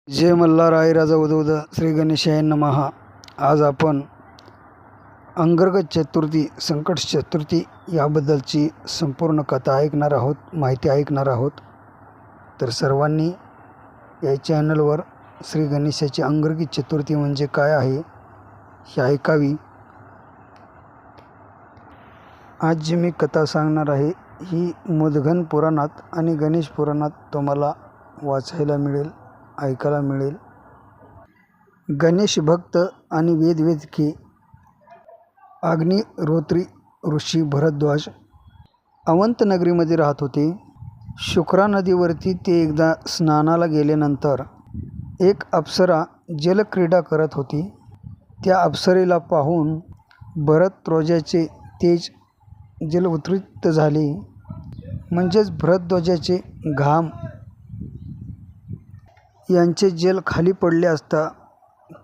जय मल्हार आई राजा उदवद श्री गणेशाय नमः। आज आपण अंगरगत चतुर्थी संकट चतुर्थी याबद्दलची संपूर्ण कथा ऐकणार आहोत, माहिती ऐकणार आहोत। तर सर्वांनी या चॅनलवर श्री गणेशाची अंगरगत चतुर्थी म्हणजे काय आहे हे ऐकावी। आज जी मी कथा सांगणार आहे ही मुदगल पुराणात आणि गणेश पुराणात तुम्हाला वाचायला मिळेल, ऐकायला मिळेल। गणेश भक्त आणि वेदवेदके अग्निहोत्री ऋषी भरद्वाज अवंत नगरीमध्ये राहत होते। शुक्रा नदीवरती ते एकदा स्नानाला गेल्यानंतर एक अप्सरा जलक्रीडा करत होती। त्या अप्सरेला पाहून भरद्वाजाचे तेज जलउत्थित झाले, म्हणजेच भरद्वाजाचे घाम यांचे जल खाली पडले असता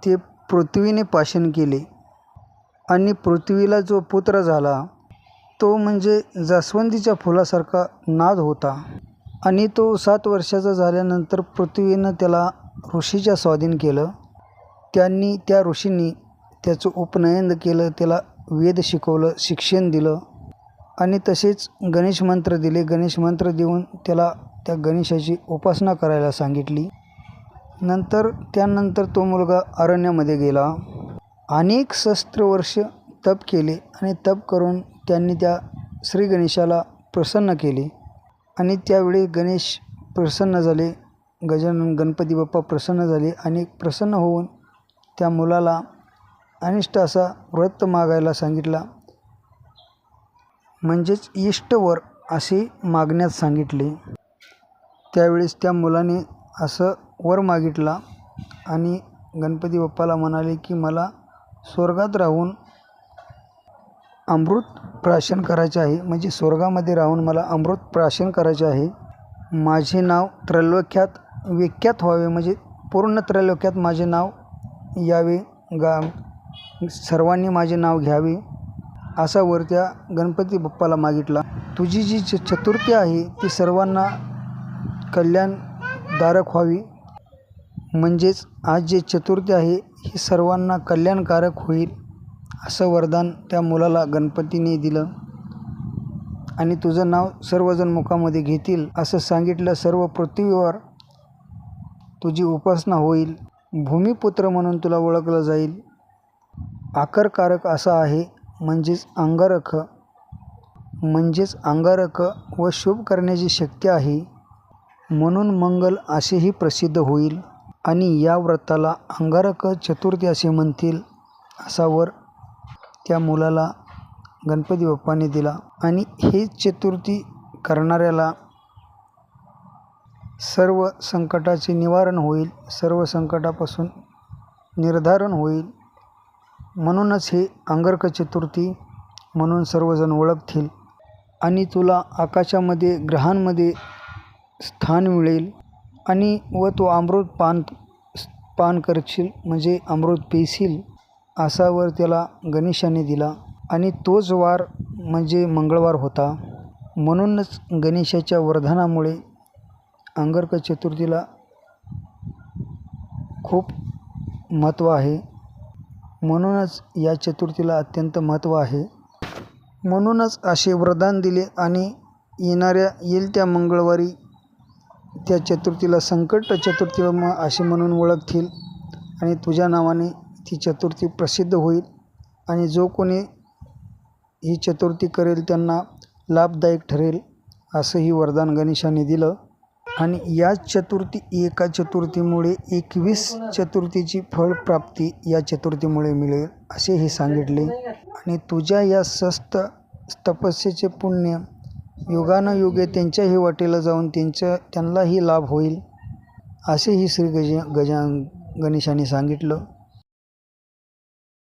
ते पृथ्वीने पाशन केले आणि पृथ्वीला जो पुत्र झाला तो म्हणजे जास्वंदीच्या फुलासारखा नाद होता। आणि तो 7 वर्षाचा झाल्यानंतर पृथ्वीनं त्याला ऋषीच्या स्वाधीन केलं। त्या ऋषींनी त्याचं उपनयन केलं, त्याला वेद शिकवलं, शिक्षण दिलं आणि तसेच गणेश मंत्र दिले। गणेश मंत्र देऊन त्याला त्या गणेशाची उपासना करायला सांगितली। त्यानंतर तो मुलगा अरण्यामध्ये गेला, अनेक सहस्त्र वर्ष तप केले आणि तप करून त्यांनी त्या श्री गणेशाला प्रसन्न केले। आणि त्यावेळी गणेश प्रसन्न झाले, गणपती बाप्पा प्रसन्न झाले आणि प्रसन्न होऊन त्या मुलाला अनिष्ट असा व्रत मागायला सांगितला, म्हणजेच इष्टवर असे मागण्यास सांगितले। त्यावेळेस त्या मुलाने असं वर मागितला आणि गणपती बाप्पाला म्हणाले की मला स्वर्गात राहून अमृत प्राशन करायचे आहे, म्हणजे स्वर्गामध्ये राहून मला अमृत प्राशन करायचे आहे। माझे नाव त्रैलोक्यात विख्यात व्हावे, म्हणजे पूर्ण त्रैलोक्यात माझे नाव यावे, सर्वांनी माझे नाव घ्यावे असा वर त्या गणपती बाप्पाला मागितला। तुझी जी चतुर्थी आहे ती सर्वांना कल्याणदायक व्हावी, म्हणजेच आज जे चतुर्थी आहे ही सर्वांना कल्याणकारक होईल असं वरदान त्या मुलाला गणपतीने दिलं। आणि तुझं नाव सर्वजण मुखामध्ये घेतील असं सांगितलं। सर्व पृथ्वीवर तुझी उपासना होईल, भूमिपुत्र म्हणून तुला ओळखलं जाईल। आकरकारक असा आहे, म्हणजेच अंगारक व शुभ करण्याची शक्ती आहे, म्हणून मंगल असेही प्रसिद्ध होईल। आणि या व्रताला अंगारक चतुर्थी असे म्हणतील असा वर त्या मुलाला गणपती बाप्पाने दिला। आणि हे चतुर्थी करणाऱ्याला सर्व संकटाचे निवारण होईल, सर्व संकटापासून निर्धारण होईल, म्हणूनच हे अंगारक चतुर्थी म्हणून सर्वजण ओळखतील। आणि तुला आकाशामध्ये ग्रहांमध्ये स्थान मिळेल आणि तू अमृत पान करशील, म्हणजे अमृत पिशील असा वर त्याला गणेशाने दिला। आणि तोच वार म्हणजे मंगळवार होता, म्हणूनच गणेशाच्या वरदानामुळे अंगारक चतुर्थीला खूप महत्त्व आहे, म्हणूनच या चतुर्थीला अत्यंत महत्त्व आहे। म्हणूनच असे वरदान दिले आणि येईल त्या मंगळवारी त्या चतुर्थीला संकट चतुर्थी असे म्हणून ओळखतील आणि तुझ्या नावाने ती चतुर्थी प्रसिद्ध होईल। आणि जो कोणी ही चतुर्थी करेल त्यांना लाभदायक ठरेल असंही वरदान गणेशाने दिलं। आणि या एका चतुर्थीमुळे 21 चतुर्थीची फळप्राप्ती या चतुर्थीमुळे मिळेल असे हे सांगितले। आणि तुझ्या या तपस्येचे पुण्य युगानुयुगे त्यांच्याही वाटेला जाऊन त्यांनाही लाभ होईल असेही श्री गणेशाने सांगितलं।